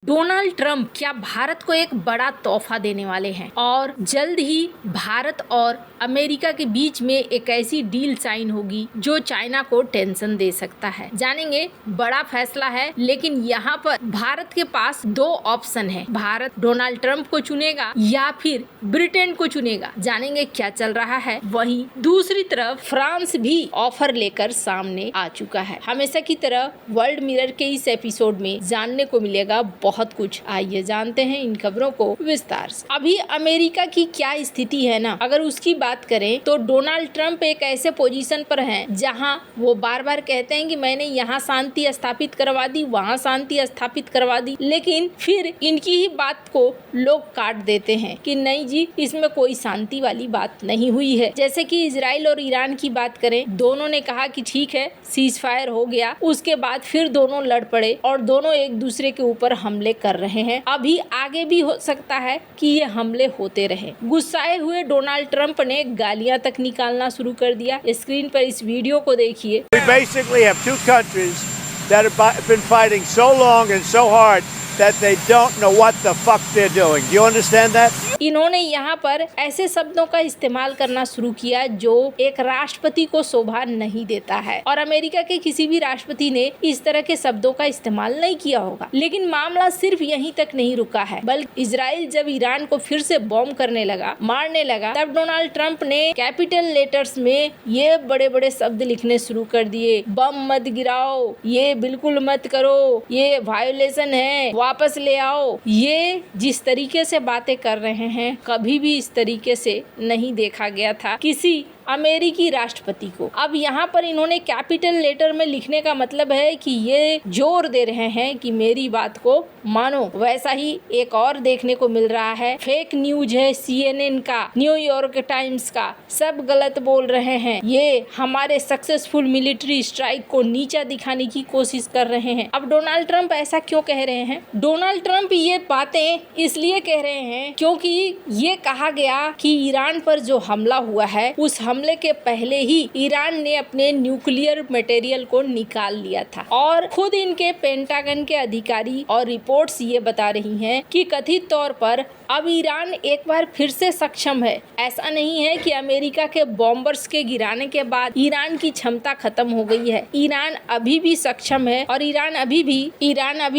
Donald Trump क्या भारत को एक बड़ा तोहफा देने वाले हैं और जल्द ही भारत और अमेरिका के बीच में एक ऐसी डील साइन होगी जो चाइना को टेंशन दे सकता है। जानेंगे, बड़ा फैसला है, लेकिन यहाँ पर भारत के पास दो ऑप्शन है। भारत डोनाल्ड ट्रंप को चुनेगा या फिर ब्रिटेन को चुनेगा। जानेंगे क्या चल रहा है। वहीं दूसरी तरफ फ्रांस भी ऑफर लेकर सामने आ चुका है। हमेशा की तरह वर्ल्ड मिरर के इस एपिसोड में जानने को मिलेगा बहुत कुछ। आइए जानते हैं इन खबरों को विस्तार से। अभी अमेरिका की क्या स्थिति है ना, अगर उसकी बात करें तो डोनाल्ड ट्रंप एक ऐसे पोजीशन पर हैं जहां वो बार बार कहते हैं कि मैंने यहाँ शांति स्थापित करवा दी, वहाँ शांति स्थापित करवा दी, लेकिन फिर इनकी ही बात को लोग काट देते हैं कि नहीं जी, इसमें कोई शांति वाली बात नहीं हुई है। जैसे कि इजराइल और ईरान की बात करें, दोनों ने कहा कि ठीक है, सीज फायर हो गया, उसके बाद फिर दोनों लड़ पड़े और दोनों एक दूसरे के ऊपर हमले कर रहे हैं। अभी आगे भी हो सकता है कि ये हमले होते रहे। गुस्साए हुए डोनाल्ड ट्रंप ने गालियां तक निकालना शुरू कर दिया। स्क्रीन पर इस वीडियो को देखिए। We basically have two countries that have been fighting so long and so hard that they don't know what the fuck they're doing. Do you understand that? इन्होंने यहाँ पर ऐसे शब्दों का इस्तेमाल करना शुरू किया जो एक राष्ट्रपति को शोभा नहीं देता है और अमेरिका के किसी भी राष्ट्रपति ने इस तरह के शब्दों का इस्तेमाल नहीं किया होगा। लेकिन मामला सिर्फ यहीं तक नहीं रुका है, बल्कि इजराइल जब ईरान को फिर से बॉम्ब करने लगा, मारने लगा, तब डोनाल्ड ट्रंप ने कैपिटल लेटर्स में ये बड़े बड़े शब्द लिखने शुरू कर दिए। बम मत गिराओ, ये बिल्कुल मत करो, ये वायोलेशन है, वापस ले आओ। ये जिस तरीके से बातें कर रहे हैं, कभी भी इस तरीके से नहीं देखा गया था किसी अमेरिकी राष्ट्रपति को। अब यहाँ पर इन्होंने कैपिटल लेटर में लिखने का मतलब है कि ये जोर दे रहे हैं कि मेरी बात को मानो। वैसा ही एक और देखने को मिल रहा है, फेक न्यूज है CNN का, न्यूयॉर्क टाइम्स का, सब गलत बोल रहे हैं। ये हमारे सक्सेसफुल मिलिट्री स्ट्राइक को नीचा दिखाने की कोशिश कर रहे हैं। अब डोनाल्ड ट्रंप ऐसा क्यों कह रहे हैं? डोनाल्ड ट्रंप ये बातें इसलिए कह रहे हैं क्योंकि ये कहा गया कि ईरान पर जो हमला हुआ है, उस हमले के पहले ही ईरान ने अपने न्यूक्लियर मटेरियल को निकाल लिया था और खुद इनके पेंटागन के अधिकारी और रिपोर्ट्स ये बता रही हैं कि कथित तौर पर अब ईरान एक बार फिर से सक्षम है। ऐसा नहीं है कि अमेरिका के बॉम्बर्स के गिराने के बाद ईरान की क्षमता खत्म हो गई है। ईरान अभी भी सक्षम है और ईरान अभी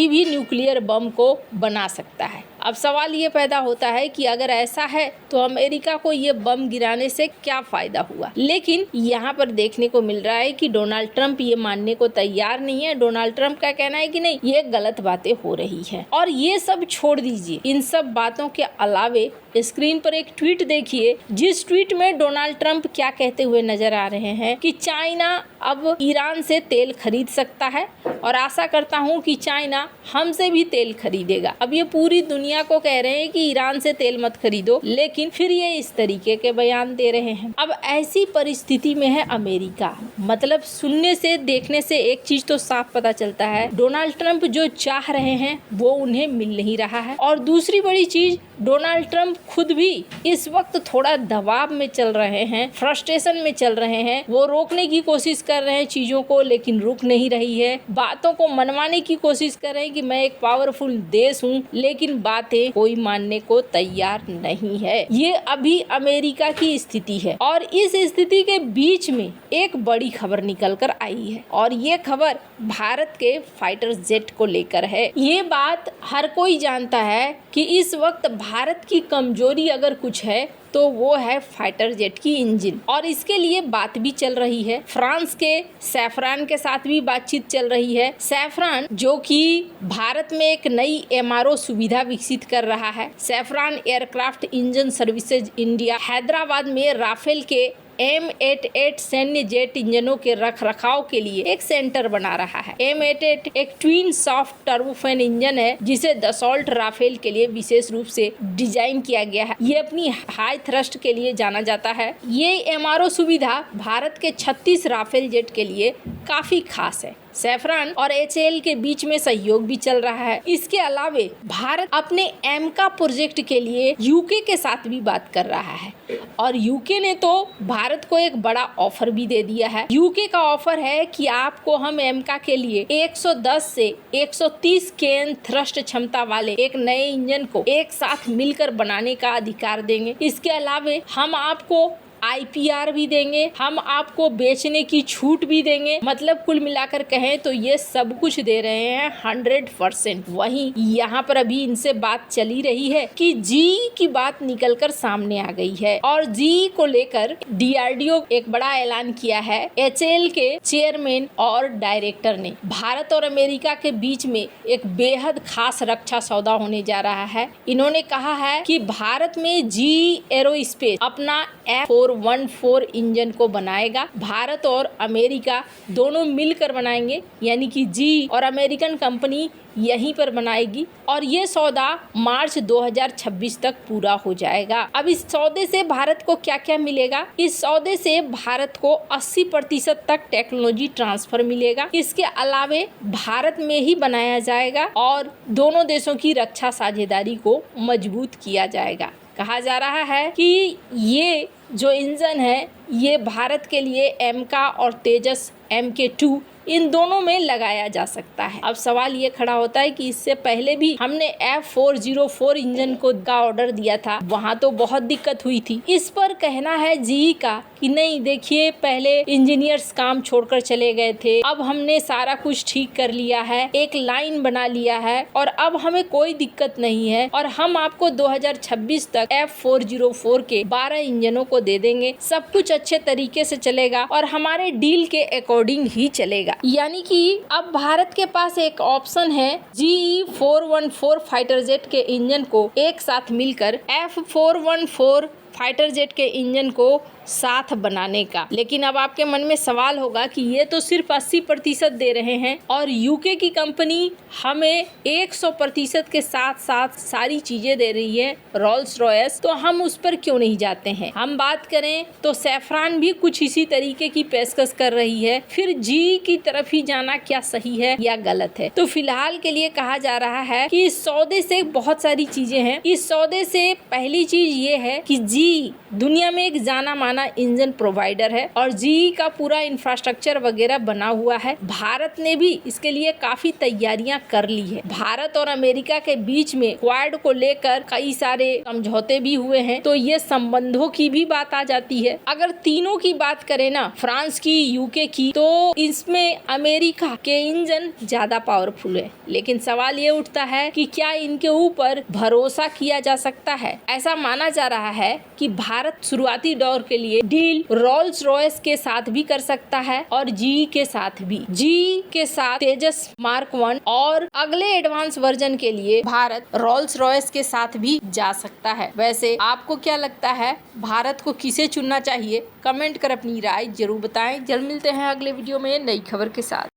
भी न्यूक्लियर बम को बना सकता है। अब सवाल ये पैदा होता है कि अगर ऐसा है तो अमेरिका को ये बम गिराने से क्या फायदा हुआ? लेकिन यहाँ पर देखने को मिल रहा है कि डोनाल्ड ट्रंप ये मानने को तैयार नहीं है। डोनाल्ड ट्रंप का कहना है कि नहीं, ये गलत बातें हो रही है। और ये सब छोड़ दीजिए, इन सब बातों के अलावे स्क्रीन पर एक ट्वीट देखिए, जिस ट्वीट में डोनाल्ड ट्रंप क्या कहते हुए नजर आ रहे हैं कि चाइना अब ईरान से तेल खरीद सकता है और आशा करता हूँ कि चाइना हमसे भी तेल खरीदेगा। अब ये पूरी दुनिया को कह रहे हैं कि ईरान से तेल मत खरीदो, लेकिन फिर ये इस तरीके के बयान दे रहे हैं। अब ऐसी परिस्थिति में है अमेरिका। मतलब सुनने से, देखने से एक चीज तो साफ पता चलता है, डोनाल्ड ट्रंप जो चाह रहे हैं वो उन्हें मिल नहीं रहा है। और दूसरी बड़ी चीज, डोनाल्ड ट्रंप खुद भी इस वक्त थोड़ा दबाव में चल रहे हैं, फ्रस्ट्रेशन में चल रहे हैं। वो रोकने की कोशिश कर रहे हैं चीजों को, लेकिन रुक नहीं रही है। बातों को मनवाने की कोशिश कर रहे हैं कि मैं एक पावरफुल देश हूँ, लेकिन बातें कोई मानने को तैयार नहीं है। ये अभी अमेरिका की स्थिति है और इस स्थिति के बीच में एक बड़ी खबर निकल कर आई है और ये खबर भारत के फाइटर जेट को लेकर है। ये बात हर कोई जानता है कि इस वक्त भारत की कमजोरी अगर कुछ है तो वो है फाइटर जेट की इंजन, और इसके लिए बात भी चल रही है। फ्रांस के सैफरान के साथ भी बातचीत चल रही है। सैफरान जो कि भारत में एक नई MRO सुविधा विकसित कर रहा है। Saffron aircraft engine services India Hyderabad में राफेल के M88 सैन्य जेट इंजनों के रखरखाव के लिए एक सेंटर बना रहा है। M88 एक ट्विन सॉफ्ट टर्बोफैन इंजन है जिसे दसॉल्ट राफेल के लिए विशेष रूप से डिजाइन किया गया है। ये अपनी हाई थ्रस्ट के लिए जाना जाता है। ये MRO सुविधा भारत के 36 राफेल जेट के लिए काफी खास है। सैफरन और HAL के बीच में सहयोग भी चल रहा है। इसके अलावे भारत अपने एमका प्रोजेक्ट के लिए यूके के साथ भी बात कर रहा है और यूके ने तो भारत को एक बड़ा ऑफर भी दे दिया है। यूके का ऑफर है कि आपको हम एमका के लिए 110 से 130 kN थ्रस्ट क्षमता वाले एक नए इंजन को एक साथ मिलकर बनाने का अधिकार देंगे। इसके अलावे हम आपको IPR भी देंगे, हम आपको बेचने की छूट भी देंगे। मतलब कुल मिलाकर कहें तो ये सब कुछ दे रहे हैं 100%। वहीं यहाँ पर अभी इनसे बात चली रही है कि जी की बात निकलकर सामने आ गई है और जी को लेकर DRDO एक बड़ा ऐलान किया है। HAL के चेयरमैन और डायरेक्टर ने भारत और अमेरिका के बीच में एक बेहद खास रक्षा सौदा होने जा रहा है। इन्होंने कहा है कि भारत में जी एरोस्पेस अपना F414 इंजन को बनाएगा। भारत और अमेरिका दोनों मिलकर बनाएंगे, यानी कि जी और अमेरिकन कंपनी यहीं पर बनाएगी और ये सौदा मार्च 2026 तक पूरा हो जाएगा। अब इस सौदे से भारत को क्या क्या मिलेगा? इस सौदे से भारत को 80% तक टेक्नोलॉजी ट्रांसफर मिलेगा। इसके अलावे भारत में ही बनाया जाएगा और दोनों देशों की रक्षा साझेदारी को मजबूत किया जाएगा। कहा जा रहा है कि ये जो इंजन है ये भारत के लिए एमका और तेजस MK2 इन दोनों में लगाया जा सकता है। अब सवाल ये खड़ा होता है कि इससे पहले भी हमने F404 इंजन का ऑर्डर दिया था, वहाँ तो बहुत दिक्कत हुई थी। इस पर कहना है जी का कि नहीं, देखिए पहले इंजीनियर्स काम छोड़कर चले गए थे, अब हमने सारा कुछ ठीक कर लिया है, एक लाइन बना लिया है और अब हमें कोई दिक्कत नहीं है और हम आपको 2026 तक F404 के 12 इंजनों को दे देंगे। सब कुछ अच्छे तरीके से चलेगा और हमारे डील के अकॉर्डिंग ही चलेगा। यानी कि अब भारत के पास एक ऑप्शन है GE414 फाइटर जेट के इंजन को एक साथ मिलकर F414 फाइटर जेट के इंजन को साथ बनाने का। लेकिन अब आपके मन में सवाल होगा कि ये तो सिर्फ 80% दे रहे हैं और यूके की कंपनी हमें 100% के साथ साथ सारी चीजें दे रही है, रोल्स रॉयस, तो हम उस पर क्यों नहीं जाते हैं? हम बात करें तो सैफरन भी कुछ इसी तरीके की पेशकश कर रही है। फिर जी की तरफ ही जाना क्या सही है या गलत है? तो फिलहाल के लिए कहा जा रहा है कि इस सौदे से बहुत सारी चीजें हैं। इस सौदे से पहली चीज ये है कि जी दुनिया में एक जाना माना इंजन प्रोवाइडर है और जी का पूरा इंफ्रास्ट्रक्चर वगैरह बना हुआ है। भारत ने भी इसके लिए काफी तैयारियां कर ली है। भारत और अमेरिका के बीच में क्वाड को लेकर कई सारे समझौते भी हुए हैं, तो ये संबंधों की भी बात आ जाती है। अगर तीनों की बात करें ना, फ्रांस की, यूके की, तो इसमें अमेरिका के इंजन ज्यादा पावरफुल है। लेकिन सवाल ये उठता है कि क्या इनके ऊपर भरोसा किया जा सकता है? ऐसा माना जा रहा है कि भारत शुरुआती दौर के लिए डील रोल्स रॉयस के साथ भी कर सकता है और जी के साथ भी। जी के साथ तेजस मार्क 1 और अगले एडवांस वर्जन के लिए भारत रोल्स रॉयस के साथ भी जा सकता है। वैसे आपको क्या लगता है, भारत को किसे चुनना चाहिए? कमेंट कर अपनी राय जरूर बताएं। जल्द मिलते हैं अगले वीडियो में नई खबर के साथ।